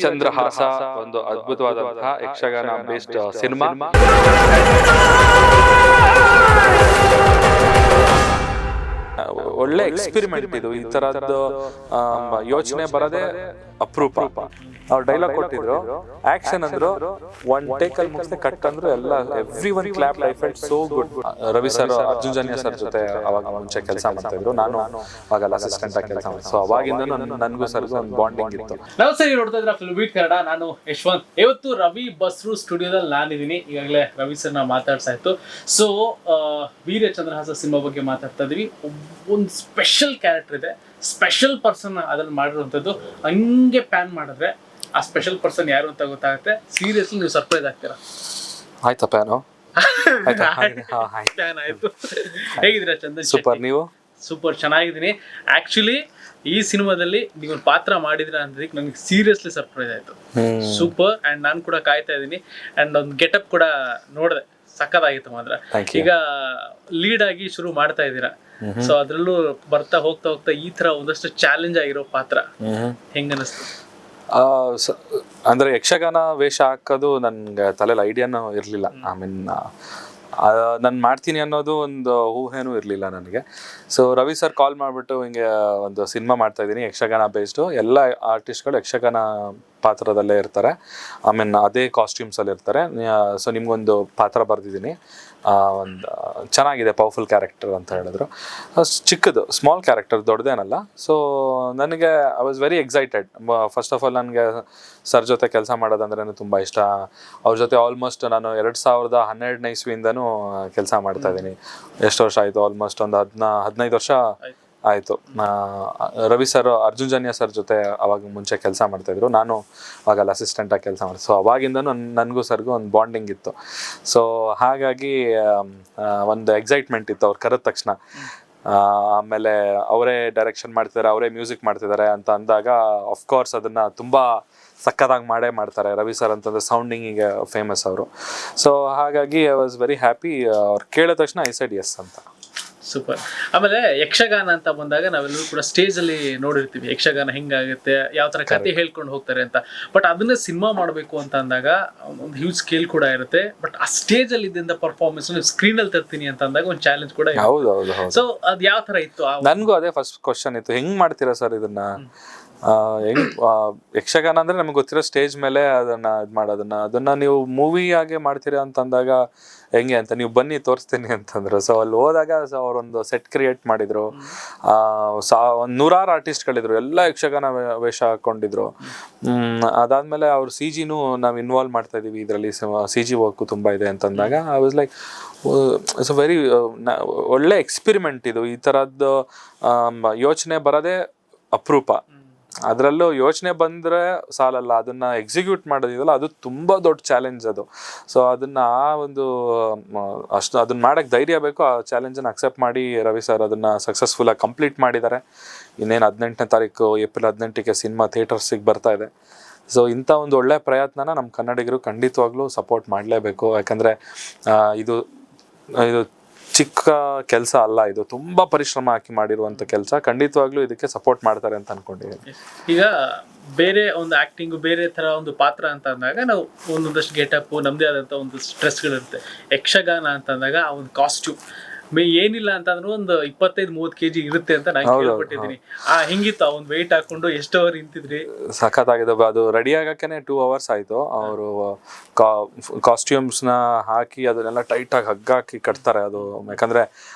ಚಂದ್ರಹಾಸ ಒಂದು ಅದ್ಭುತವಾದಂತಹ Yakshagana based cinema. ಒಳ್ಳೆ ಎಕ್ಸ್ಪೆರಿಮೆಂಟ್ ಇದು. ಈ ತರದ್ದು ಯೋಚನೆ ಬರದೆ ಅಪರೂಪ. ಅವ್ರು ಡೈಲಾಗ್ ಕೊಟ್ಟಿದ್ರು, ಆಕ್ಷನ್ ಅಂದ್ರು, ಒನ್ ಟೇಕ್ ಅಲ್ಲಿ ಮುಗಿಸ್ದೆ, ಕಟ್ ಅಂದ್ರು, ಎಲ್ಲ every one clap. I felt so good. Ravi sir Arjun Janya sir ಜೊತೆ ಅವಾಗ ಮುಂಚೆ ಕೆಲಸ ಮಾಡ್ತಾ ಇದ್ರು, ನಾನು ಅವಾಗ ಅಸಿಸ್ಟೆಂಟ್ ಆಗಿ ಕೆಲಸ ಮಾಡ್ತೀನಿ. ಸೊ ಅವಾಗಿಂದ ನನ್ಗೂ ಸರ್ಗೂ ಒಂದು ಬಾಂಡಿಂಗ್ ಇತ್ತು. ನಮಸ್ತೆ, ನೀವು ನೋಡ್ತಾ ಇದ್ರ ಫಿಲ್ಮ್ ಬೀಟ್ ಕನ್ನಡ. ನಾನು ಯಶವಂತ್. ಇವತ್ತು ರವಿ ಬಸ್ರು ಸ್ಟುಡಿಯೋದಲ್ಲಿ ನಾನಿದ್ದೀನಿ. ಈಗಾಗಲೇ ರವಿ ಸರ್ ನಾವು ಮಾತಾಡ್ತಾ ಇತ್ತು. ಸೊ ವೀರ ಚಂದ್ರಹಾಸ ಸಿನಿಮಾ ಬಗ್ಗೆ ಮಾತಾಡ್ತಾ ಇದೀವಿ. ಒಂದು ಸ್ಪೆಷಲ್ ಕ್ಯಾರೆಕ್ಟರ್ ಇದೆ, ಸ್ಪೆಷಲ್ ಪರ್ಸನ್ ಅದನ್ನು ಮಾಡಿರುವಂಥದ್ದು. ಹಂಗೆ ಪ್ಯಾನ್ ಮಾಡಿದ್ರೆ ಆ ಸ್ಪೆಷಲ್ ಪರ್ಸನ್ ಯಾರು ಅಂತ ಗೊತ್ತಾಗುತ್ತೆ. ಸೀರಿಯಸ್ಲಿ ನೀವು ಸರ್ಪ್ರೈಸ್ ಆಗ್ತೀರಾ. ಆಯ್ತಾ ಪ್ಯಾನು? ಪ್ಯಾನ್ ಆಯ್ತು. ಹೇಗಿದ್ದೀರಾ ಚಂದನ್? ಸೂಪರ್. ನೀವು? ಸೂಪರ್ ಚೆನ್ನಾಗಿದ್ದೀನಿ. ಆಕ್ಚುಲಿ ಈ ಸಿನಿಮಾದಲ್ಲಿ ನೀವು ಪಾತ್ರ ಮಾಡಿದ್ರ ಅನ್ನೋದಕ್ಕೆ ನನಗೆ ಸೀರಿಯಸ್ಲಿ ಸರ್ಪ್ರೈಸ್ ಆಯ್ತು. ಸೂಪರ್. ಅಂಡ್ ನಾನು ಕೂಡ ಕಾಯ್ತಾ ಇದ್ದೀನಿ. ಅಂಡ್ ಒಂದು ಗೆಟಪ್ ಕೂಡ ನೋಡಿದೆ, ಸಕ್ಕತ್ತಾಗಿತ್ತು ಮಾತ್ರ. ಈಗ ಲೀಡ್ ಆಗಿ ಶುರು ಮಾಡ್ತಾ ಇದ್ದೀರಾ. ಸೊ ಅದ್ರಲ್ಲೂ ಬರ್ತಾ ಹೋಗ್ತಾ ಹೋಗ್ತಾ ಈ ತರ ಒಂದಷ್ಟು ಚಾಲೆಂಜ್ ಆಗಿರೋ ಪಾತ್ರ ಹೆಂಗನಿಸ್ತು? ಅಂದ್ರೆ ಯಕ್ಷಗಾನ ವೇಷ ಹಾಕೋದು ನನ್ಗೆ ತಲೆಯಲ್ಲಿ ಐಡಿಯಾನು ಇರ್ಲಿಲ್ಲ. ಐ ಮೀನ್ ನಾನು ಮಾಡ್ತೀನಿ ಅನ್ನೋದು ಒಂದು ಊಹೆನೂ ಇರಲಿಲ್ಲ ನನಗೆ. ಸೊ ರವಿ ಸರ್ ಕಾಲ್ ಮಾಡಿಬಿಟ್ಟು ಹಿಂಗೆ ಒಂದು ಸಿನಿಮಾ ಮಾಡ್ತಾ ಇದ್ದೀನಿ ಯಕ್ಷಗಾನ ಬೇಸ್ಡು, ಎಲ್ಲ ಆರ್ಟಿಸ್ಟ್ಗಳು ಯಕ್ಷಗಾನ ಪಾತ್ರದಲ್ಲೇ ಇರ್ತಾರೆ, ಐ ಮೀನ್ ಅದೇ ಕಾಸ್ಟ್ಯೂಮ್ಸಲ್ಲಿ ಇರ್ತಾರೆ. ಸೊ ನಿಮ್ಗೊಂದು ಪಾತ್ರ ಬರೆದಿದ್ದೀನಿ, ಒಂದು ಚೆನ್ನಾಗಿದೆ, ಪವರ್ಫುಲ್ ಕ್ಯಾರೆಕ್ಟರ್ ಅಂತ ಹೇಳಿದ್ರು. ಚಿಕ್ಕದು ಸ್ಮಾಲ್ ಕ್ಯಾರೆಕ್ಟರ್, ದೊಡ್ಡದೇನಲ್ಲ. ಸೊ ನನಗೆ I was very excited. First of all ನನಗೆ ಸರ್ ಜೊತೆ ಕೆಲಸ ಮಾಡೋದಂದ್ರೆ ತುಂಬ ಇಷ್ಟ. ಅವ್ರ ಜೊತೆ ಆಲ್ಮೋಸ್ಟ್ ನಾನು 2012ನೇ ಇಸ್ವಿಯಿಂದನೂ ಕೆಲಸ ಮಾಡ್ತಾ ಇದ್ದೀನಿ. ಎಷ್ಟು ವರ್ಷ ಆಯಿತು? ಆಲ್ಮೋಸ್ಟ್ ಒಂದು 15 ವರ್ಷ ಆಯಿತು. ರವಿ ಸರ್ ಅರ್ಜುನ್ ಜನ್ಯ ಸರ್ ಜೊತೆ ಅವಾಗ ಮುಂಚೆ ಕೆಲಸ ಮಾಡ್ತಾಯಿದ್ರು, ನಾನು ಅವಾಗ ಅಸಿಸ್ಟೆಂಟಾಗಿ ಕೆಲಸ ಮಾಡ್ತೀನಿ. ಸೊ ಅವಾಗಿಂದನೂ ನನಗೂ ಸರ್ಗೂ ಒಂದು ಬಾಂಡಿಂಗ್ ಇತ್ತು. ಸೊ ಹಾಗಾಗಿ ಒಂದು ಎಕ್ಸೈಟ್ಮೆಂಟ್ ಇತ್ತು ಅವ್ರು ಕರೆದ ತಕ್ಷಣ. ಆಮೇಲೆ ಅವರೇ ಡೈರೆಕ್ಷನ್ ಮಾಡ್ತಿದ್ದಾರೆ, ಅವರೇ ಮ್ಯೂಸಿಕ್ ಮಾಡ್ತಿದ್ದಾರೆ ಅಂತ ಅಂದಾಗ ಆಫ್ಕೋರ್ಸ್ ಅದನ್ನು ತುಂಬ ಸಕ್ಕತ್ತಾಗಿ ಮಾಡ್ತಾರೆ. ರವಿ ಸರ್ ಅಂತಂದರೆ ಸೌಂಡಿಂಗಿಗೆ ಫೇಮಸ್ ಅವರು. ಸೊ ಹಾಗಾಗಿ ಐ ವಾಸ್ ವೆರಿ ಹ್ಯಾಪಿ. ಅವ್ರು ಕೇಳಿದ ತಕ್ಷಣ ಐ ಸೆಡ್ ಎಸ್ ಅಂತ. ಸೂಪರ್. ಆಮೇಲೆ ಯಕ್ಷಗಾನ ಅಂತ ಬಂದಾಗ ನಾವೆಲ್ಲರೂ ಕೂಡ ಸ್ಟೇಜ್ ಅಲ್ಲಿ ನೋಡಿರ್ತೀವಿ ಯಕ್ಷಗಾನ ಹೆಂಗಾಗುತ್ತೆ, ಯಾವ ತರ ಕತೆ ಹೇಳ್ಕೊಂಡು ಹೋಗ್ತಾರೆ ಅಂತ. ಬಟ್ ಅದನ್ನ ಸಿನಿಮಾ ಮಾಡಬೇಕು ಅಂತ ಅಂದಾಗ ಒಂದು ಹ್ಯೂಜ್ ಸ್ಕೇಲ್ ಕೂಡ ಇರುತ್ತೆ. ಬಟ್ ಆ ಸ್ಟೇಜ್ ಅಲ್ಲಿ ಇದ್ದಂತ ಪರ್ಫಾರ್ಮೆನ್ಸ್ ಸ್ಕ್ರೀನ್ ಅಲ್ಲಿ ತರ್ತೀನಿ ಅಂತ ಅಂದಾಗ ಒಂದು ಚಾಲೆಂಜ್ ಕೂಡ. ಹೌದು. ಸೊ ಅದ್ ಯಾವ ತರ ಇತ್ತು? ನನ್ಗೂ ಅದೇ ಫಸ್ಟ್ ಕ್ವಶನ್ ಇತ್ತು, ಹೆಂಗ್ ಮಾಡ್ತೀರಾ ಸರ್ ಇದನ್ನ? ಯಕ್ಷಗಾನ ಅಂದ್ರೆ ನಮ್ಗೆ ಗೊತ್ತಿರೋ ಸ್ಟೇಜ್ ಮೇಲೆ ಅದನ್ನ ಇದು ಮಾಡೋದನ್ನ, ಅದನ್ನ ನೀವು ಮೂವಿ ಆಗಿ ಮಾಡ್ತೀರಾ ಅಂತ ಅಂದಾಗ ಹೆಂಗೆ ಅಂತ, ನೀವು ಬನ್ನಿ ತೋರಿಸ್ತೀನಿ ಅಂತಂದ್ರು. ಸೊ ಅಲ್ಲಿ ಹೋದಾಗ ಅವರೊಂದು ಸೆಟ್ ಕ್ರಿಯೇಟ್ ಮಾಡಿದ್ರು. ಒಂದು 100 ಆರ್ಟಿಸ್ಟ್ಗಳಿದ್ರು, ಎಲ್ಲ ಯಕ್ಷಗಾನ ವೇಷ ಹಾಕೊಂಡಿದ್ರು. ಅದಾದ್ಮೇಲೆ ಅವ್ರು CGನೂ ನಾವು ಇನ್ವಾಲ್ವ್ ಮಾಡ್ತಾ ಇದೀವಿ ಇದರಲ್ಲಿ, CG ವರ್ಕು ತುಂಬ ಇದೆ ಅಂತಂದಾಗ I was like it's very ಒಳ್ಳೆ ಎಕ್ಸ್ಪೆರಿಮೆಂಟ್ ಇದು. ಈ ಥರದ್ದು ಯೋಚನೆ ಬರೋದೇ ಅಪರೂಪ. ಅದರಲ್ಲೂ ಯೋಚನೆ ಬಂದರೆ ಸಾಲಲ್ಲ, ಅದನ್ನು ಎಕ್ಸಿಕ್ಯೂಟ್ ಮಾಡೋದಿದೆಯಲ್ಲ ಅದು ತುಂಬ ದೊಡ್ಡ ಚಾಲೆಂಜ್ ಅದು. ಸೊ ಅದನ್ನು ಅದನ್ನ ಮಾಡೋಕ್ಕೆ ಧೈರ್ಯ ಬೇಕು. ಆ ಚಾಲೆಂಜನ್ನು ಅಕ್ಸೆಪ್ಟ್ ಮಾಡಿ ರವಿ ಸರ್ ಅದನ್ನು ಸಕ್ಸಸ್ಫುಲ್ಲಾಗಿ ಕಂಪ್ಲೀಟ್ ಮಾಡಿದ್ದಾರೆ. ಇನ್ನೇನು 18ನೇ ತಾರೀಕು ಏಪ್ರಿಲ್ 18ಕ್ಕೆ ಸಿನಿಮಾ ಥಿಯೇಟರ್ಸಿಗೆ ಬರ್ತಾ ಇದೆ. ಸೊ ಇಂಥ ಒಂದು ಒಳ್ಳೆಯ ಪ್ರಯತ್ನನ ನಮ್ಮ ಕನ್ನಡಿಗರು ಖಂಡಿತವಾಗ್ಲೂ ಸಪೋರ್ಟ್ ಮಾಡಲೇಬೇಕು. ಯಾಕಂದರೆ ಇದು ಚಿಕ್ಕ ಕೆಲಸ ಅಲ್ಲ, ಇದು ತುಂಬ ಪರಿಶ್ರಮ ಹಾಕಿ ಮಾಡಿರುವಂಥ ಕೆಲಸ. ಖಂಡಿತವಾಗ್ಲೂ ಇದಕ್ಕೆ ಸಪೋರ್ಟ್ ಮಾಡ್ತಾರೆ ಅಂತ ಅನ್ಕೊಂಡಿದ್ದೀನಿ. ಈಗ ಬೇರೆ ಒಂದು ಆಕ್ಟಿಂಗ್, ಬೇರೆ ತರ ಒಂದು ಪಾತ್ರ ಅಂತ ಅಂದಾಗ ನಾವು ಒಂದೊಂದಷ್ಟು ಗೆಟಪ್, ನಮ್ದೇ ಆದಂತ ಒಂದು ಸ್ಟ್ರೆಸ್ಗಳಿರುತ್ತೆ. ಯಕ್ಷಗಾನ ಅಂತ ಅಂದಾಗ ಆ ಒಂದು ಕಾಸ್ಟ್ಯೂಮ್ ಏನಿಲ್ಲ ಅಂತಂದ್ರೆ ಒಂದು 25-30 kg ಇರುತ್ತೆ ಅಂತ ನಾನು ಕೇಳ್ಪಟ್ಟಿದ್ದೀನಿ. ಹೆಂಗಿತ್ತು? ಒಂದು ವೆಯ್ಟ್ ಹಾಕೊಂಡು ಎಷ್ಟು ಅವರ್ ನಿಂತಿದ್ರಿ? ಸಖತ್ತಾಗಿದೆ. ಅದು ರೆಡಿ ಆಗಕ್ಕೆ 2 hours ಆಯಿತು. ಅವರು ಕಾಸ್ಟ್ಯೂಮ್ಸ್ನ ಹಾಕಿ ಅದನ್ನೆಲ್ಲ ಟೈಟಾಗಿ ಹಗ್ಗಾಕಿ ಕಟ್ತಾರೆ. ಅದು ಯಾಕಂದರೆ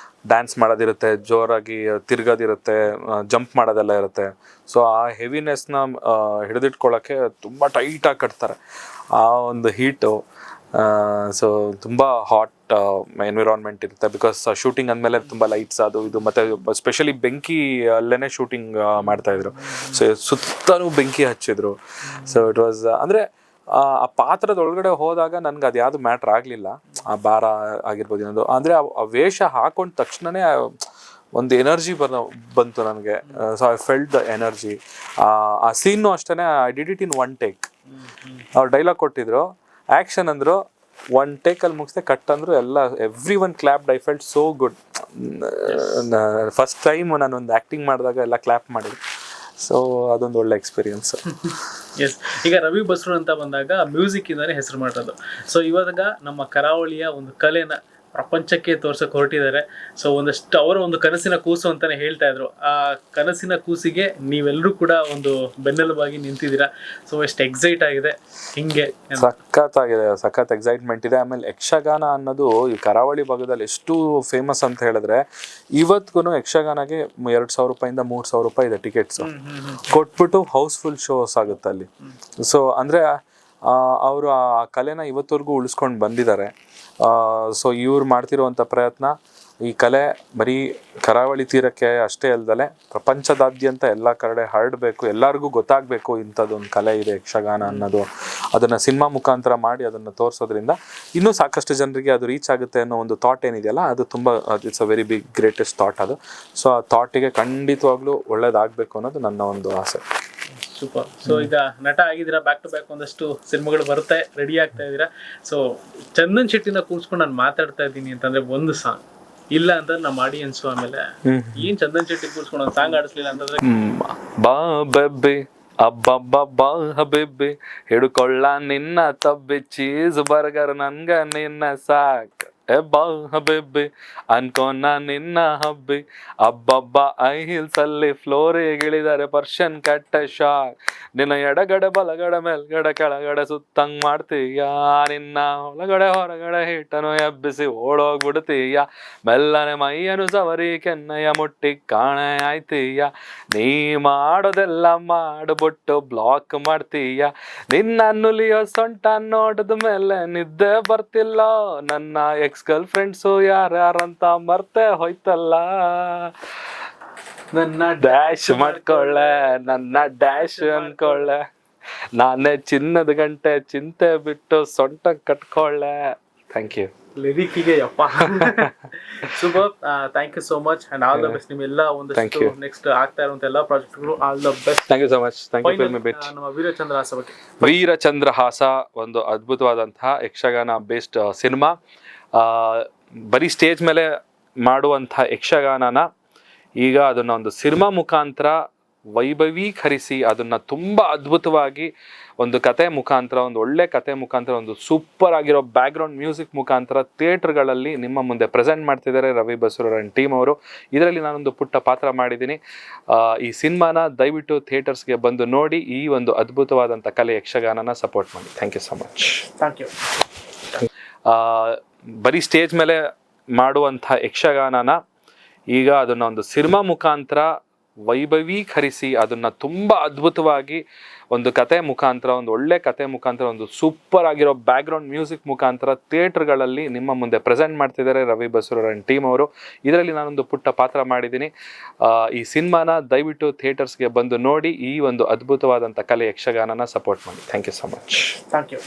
ಡ್ಯಾನ್ಸ್ ಮಾಡೋದಿರುತ್ತೆ, ಜೋರಾಗಿ ತಿರ್ಗೋದಿರುತ್ತೆ, ಜಂಪ್ ಮಾಡೋದೆಲ್ಲ ಇರುತ್ತೆ. ಸೊ ಆ ಹೆವಿನೆಸ್ನ ಹಿಡಿದಿಟ್ಕೊಳ್ಳೋಕ್ಕೆ ತುಂಬ ಟೈಟಾಗಿ ಕಟ್ತಾರೆ. ಆ ಒಂದು ಹೀಟು, ಸೊ ತುಂಬ ಹಾಟ್ ಎನ್ವಿರಾನ್ಮೆಂಟ್ ಇರುತ್ತೆ. ಬಿಕಾಸ್ ಶೂಟಿಂಗ್ ಅಂದಮೇಲೆ ತುಂಬ ಲೈಟ್ಸ್ ಅದು ಇದು, ಮತ್ತು ಸ್ಪೆಷಲಿ ಬೆಂಕಿ ಅಲ್ಲೇ ಶೂಟಿಂಗ್ ಮಾಡ್ತಾಯಿದ್ರು. ಸೊ ಸುತ್ತಲೂ ಬೆಂಕಿ ಹಚ್ಚಿದ್ರು. ಸೊ ಇಟ್ ವಾಸ್ ಅಂದರೆ ಆ ಪಾತ್ರದೊಳಗಡೆ ಹೋದಾಗ ನನಗೆ ಅದು ಯಾವುದು ಮ್ಯಾಟ್ರ್ ಆಗಲಿಲ್ಲ. ಆ ಭಾರ ಆಗಿರ್ಬೋದು ಅನ್ನೋದು. ಅಂದರೆ ಆ ವೇಷ ಹಾಕೊಂಡ ತಕ್ಷಣವೇ ಒಂದು ಎನರ್ಜಿ ಬಂತು ನನಗೆ. So I felt the energy. ಆ ಸೀನು ಅಷ್ಟೇ, I did it in 1 take. ಅವ್ರು ಡೈಲಾಗ್ ಕೊಟ್ಟಿದ್ರು, ಆ್ಯಕ್ಷನ್ ಅಂದರು, 1 take ಅಲ್ಲಿ ಮುಗಿಸ್ದೆ, ಕಟ್ ಅಂದರು, ಎಲ್ಲ every one clapped. I felt so good. First time ನಾನೊಂದು ಆ್ಯಕ್ಟಿಂಗ್ ಮಾಡಿದಾಗ ಎಲ್ಲ ಕ್ಲಾಪ್ ಮಾಡಿದ್ರು. ಸೊ ಅದೊಂದು ಒಳ್ಳೆ ಎಕ್ಸ್ಪೀರಿಯನ್ಸ್. ಎಸ್, ಈಗ ರವಿ ಬಸ್ರು ಅಂತ ಬಂದಾಗ ಮ್ಯೂಸಿಕ್ ಇಂದಾನೆ ಹೆಸರು ಮಾಡೋದು. ಸೊ ಇವಾಗ ನಮ್ಮ ಕರಾವಳಿಯ ಒಂದು ಕಲೆನ ಪ್ರಪಂಚಕ್ಕೆ ತೋರ್ಸಕ್ ಹೊರಟಿದ್ದಾರೆ. ಸೊ ಒಂದಷ್ಟು ಅವರ ಒಂದು ಕನಸಿನ ಕೂಸು ಅಂತಾನೆ ಹೇಳ್ತಾ ಇದ್ರು. ಆ ಕನಸಿನ ಕೂಸಿಗೆ ನೀವೆಲ್ಲರೂ ಕೂಡ ಒಂದು ಬೆನ್ನೆಲುಬಾಗಿ ನಿಂತಿದ್ದೀರಾ. ಸೊ ಎಷ್ಟು ಎಕ್ಸೈಟ್ ಆಗಿದೆ ಹಿಂಗೆ. ಸಖತ್ ಎಕ್ಸೈಟ್ಮೆಂಟ್ ಇದೆ. ಆಮೇಲೆ ಯಕ್ಷಗಾನ ಅನ್ನೋದು ಈ ಕರಾವಳಿ ಭಾಗದಲ್ಲಿ ಎಷ್ಟು ಫೇಮಸ್ ಅಂತ ಹೇಳಿದ್ರೆ, ಇವತ್ತಿಗೂ ಯಕ್ಷಗಾನಗೆ 2,000 ರೂಪಾಯಿಂದ 3,000 ರೂಪಾಯಿ ಇದೆ ಟಿಕೆಟ್ಸ್ ಕೊಟ್ಬಿಟ್ಟು ಹೌಸ್ಫುಲ್ ಶೋಸ್ ಆಗುತ್ತೆ ಅಲ್ಲಿ. ಸೊ ಅಂದ್ರೆ ಅವರು ಆ ಕಲೆನ ಇವತ್ತವರೆಗೂ ಉಳಿಸ್ಕೊಂಡು ಬಂದಿದ್ದಾರೆ. ಸೊ ಇವ್ರು ಮಾಡ್ತಿರುವಂಥ ಪ್ರಯತ್ನ ಈ ಕಲೆ ಬರೀ ಕರಾವಳಿ ತೀರಕ್ಕೆ ಅಷ್ಟೇ ಅಲ್ದಲೆ ಪ್ರಪಂಚದಾದ್ಯಂತ ಎಲ್ಲ ಕಡೆ ಹರಡಬೇಕು, ಎಲ್ಲರಿಗೂ ಗೊತ್ತಾಗಬೇಕು ಇಂಥದ್ದೊಂದು ಕಲೆ ಇದೆ ಯಕ್ಷಗಾನ ಅನ್ನೋದು. ಅದನ್ನು ಸಿನಿಮಾ ಮುಖಾಂತರ ಮಾಡಿ ಅದನ್ನು ತೋರಿಸೋದ್ರಿಂದ ಇನ್ನೂ ಸಾಕಷ್ಟು ಜನರಿಗೆ ಅದು ರೀಚ್ ಆಗುತ್ತೆ ಅನ್ನೋ ಒಂದು ಥಾಟ್ ಏನಿದೆಯಲ್ಲ, ಅದು ತುಂಬ it's a very big greatest thought ಅದು. ಸೊ ಆ ಥಾಟಿಗೆ ಖಂಡಿತವಾಗ್ಲೂ ಒಳ್ಳೇದಾಗಬೇಕು ಅನ್ನೋದು ನನ್ನ ಒಂದು ಆಸೆ. ಸೂಪರ್. ಸೊ ಈಗ ನಟ ಆಗಿದ್ದೀರಾ, ಬ್ಯಾಕ್ ಟು ಬ್ಯಾಕ್ ಒಂದಷ್ಟು ಸಿನಿಮಾಗಳು ಬರುತ್ತೆ, ರೆಡಿ ಆಗ್ತಾ ಇದ್ದೀರಾ. ಸೊ ಚಂದನ್ ಶೆಟ್ಟಿನ ಕೂರ್ಸ್ಕೊಂಡು ನಾನು ಮಾತಾಡ್ತಾ ಇದ್ದೀನಿ ಅಂತಂದ್ರೆ ಒಂದು ಸಾಂಗ್ ಇಲ್ಲ ಅಂತ ನಮ್ಮ ಆಡಿಯನ್ಸ್ ಆಮೇಲೆ ಏನ್ ಚಂದನ್ ಶೆಟ್ಟಿ ಕೂರ್ಸ್ಕೊಂಡು ಒಂದು ಸಾಂಗ್ ಆಡಿಸ್ಲಿಲ್ಲ ಅಂತಂದ್ರೆ ಬಾ ಬೆಬ್ಬೆ ಅಬ್ಬಬ್ಬ ಬಾ ಹಬೆಬ್ಬೆ ಹಿಡ್ಕೊಳ್ಳ ನಿನ್ನ ತಬ್ಬೆ ಚೀಸ್ ಬರ್ಗರ್ ನನ್ಗ ನಿನ್ನ ಸಾಕ್ ಬಾ ಹಬೆಬ್ಬೆ ಅನ್ಕೋನ ನಿನ್ನ ಹಬ್ಬೆ ಅಬ್ಬಬ್ಬ ಐ ಹಿಲ್ಸ್ ಅಲ್ಲಿ ಫ್ಲೋರಿಗಿಳಿದರೆ ಪರ್ಷನ್ ಕಟ್ಟ ಶಾಕ್ ನಿನ್ನ ಎಡಗಡೆ ಬಲಗಡೆ ಮೇಲ್ಗಡೆ ಕೆಳಗಡೆ ಸುತ್ತಂಗ್ ಮಾಡ್ತೀಯ ನಿನ್ನ ಒಳಗಡೆ ಹೊರಗಡೆ ಹಿಟ್ಟನು ಎಬ್ಬಿಸಿ ಓಡೋಗ್ಬಿಡ್ತೀಯ ಮೆಲ್ಲನೆ ಮೈಯನು ಸವರಿ ಕೆನ್ನಯ್ಯ ಮುಟ್ಟಿ ಕಾಣೆ ಆಯ್ತೀಯ ನೀ ಮಾಡೋದೆಲ್ಲ ಮಾಡ್ಬಿಟ್ಟು ಬ್ಲಾಕ್ ಮಾಡ್ತೀಯ ನಿನ್ನ ನುಲಿಯೋ ಸೊಂಟ ನೋಡದ ಮೇಲೆ ನಿದ್ದೆ ಬರ್ತಿಲ್ಲ ನನ್ನ ಗರ್ಲ್ ಫ್ರೆಂಡ್ಸು ಯಾರ್ಯಾರಂತ ಮರ್ತೆ ಹೋಯ್ತಲ್ಲ ನನ್ನ ಡ್ಯಾಶ್ ಮಾಡ್ಕೊಳ್ಳೆ ನನ್ನ ಡ್ಯಾಶ್ ಅನ್ಕೊಳ್ಳೆ ನಾನೇ ಚಿನ್ನದ ಗಂಟೆ ಚಿಂತೆ ಬಿಟ್ಟು ಸೊಂಟ ಕಟ್ಕೊಳ್ಳೆ. Thank you. ಲಿರಿಕ್ಕಿಗೆ ಯಪ್ಪ super. Thank you so much and all the best. ನಿಮ್ಮೆಲ್ಲ ಒಂದಷ್ಟು ನೆಕ್ಸ್ಟ್ ಆಗ್ತಾ ಇರುವಂತ ಎಲ್ಲ ಪ್ರಾಜೆಕ್ಟ್ಗಳು all the best. Thank you so much. Thank you for my bit. ನಮ್ಮ ವೀರಚಂದ್ರಹಾಸ ಬಗ್ಗೆ. ವೀರಚಂದ್ರಹಾಸ ಒಂದು ಅದ್ಭುತವಾದಂತಹ ಯಕ್ಷಗಾನ ಬೇಸ್ಡ್ ಸಿನಿಮಾ. ಬರೀ ಸ್ಟೇಜ್ ಮೇಲೆ ಮಾಡುವಂಥ ಯಕ್ಷಗಾನನ ಈಗ ಅದನ್ನ ಒಂದು ಸಿನಿಮಾ ಮುಖಾಂತರ ವೈಭವೀಕರಿಸಿ ಅದನ್ನ ತುಂಬ ಅದ್ಭುತವಾಗಿ ಒಂದು ಕತೆ ಮುಖಾಂತರ, ಒಂದು ಒಳ್ಳೆ ಕತೆ ಮುಖಾಂತರ, ಒಂದು ಸೂಪರ್ ಆಗಿರೋ ಬ್ಯಾಕ್ಗ್ರೌಂಡ್ ಮ್ಯೂಸಿಕ್ ಮುಖಾಂತರ ಥಿಯೇಟರ್ಗಳಲ್ಲಿ ನಿಮ್ಮ ಮುಂದೆ ಪ್ರೆಸೆಂಟ್ ಮಾಡ್ತಿದ್ದಾರೆ ರವಿ ಬಸ್ರು ಅಂಡ್ ಟೀಮ್ ಅವರು. ಇದರಲ್ಲಿ ನಾನೊಂದು ಪುಟ್ಟ ಪಾತ್ರ ಮಾಡಿದ್ದೀನಿ. ಈ ಸಿನಿಮಾನ ದಯವಿಟ್ಟು ಥಿಯೇಟರ್ಸ್ಗೆ ಬಂದು ನೋಡಿ, ಈ ಒಂದು ಅದ್ಭುತವಾದಂಥ ಕಲೆ ಯಕ್ಷಗಾನನ ಸಪೋರ್ಟ್ ಮಾಡಿ. Thank you so much. Thank you. ಬರೀ ಸ್ಟೇಜ್ ಮೇಲೆ ಮಾಡುವಂಥ ಯಕ್ಷಗಾನನ ಈಗ ಅದನ್ನ ಒಂದು ಸಿನಿಮಾ ಮುಖಾಂತರ ವೈಭವೀಕರಿಸಿ ಅದನ್ನ ತುಂಬ ಅದ್ಭುತವಾಗಿ ಒಂದು ಕತೆ ಮುಖಾಂತರ, ಒಂದು ಒಳ್ಳೆ ಕತೆ ಮುಖಾಂತರ, ಒಂದು ಸೂಪರ್ ಆಗಿರೋ ಬ್ಯಾಕ್ಗ್ರೌಂಡ್ ಮ್ಯೂಸಿಕ್ ಮುಖಾಂತರ ಥಿಯೇಟರ್ಗಳಲ್ಲಿ ನಿಮ್ಮ ಮುಂದೆ ಪ್ರೆಸೆಂಟ್ ಮಾಡ್ತಿದ್ದಾರೆ ರವಿ ಬಸ್ರು ಅಂಡ್ ಟೀಮ್ ಅವರು. ಇದರಲ್ಲಿ ನಾನೊಂದು ಪುಟ್ಟ ಪಾತ್ರ ಮಾಡಿದ್ದೀನಿ. ಈ ಸಿನಿಮಾನ ದಯವಿಟ್ಟು ಥಿಯೇಟರ್ಸ್ಗೆ ಬಂದು ನೋಡಿ, ಈ ಒಂದು ಅದ್ಭುತವಾದಂಥ ಕಲೆ ಯಕ್ಷಗಾನನ ಸಪೋರ್ಟ್ ಮಾಡಿ. Thank you so much. Thank you.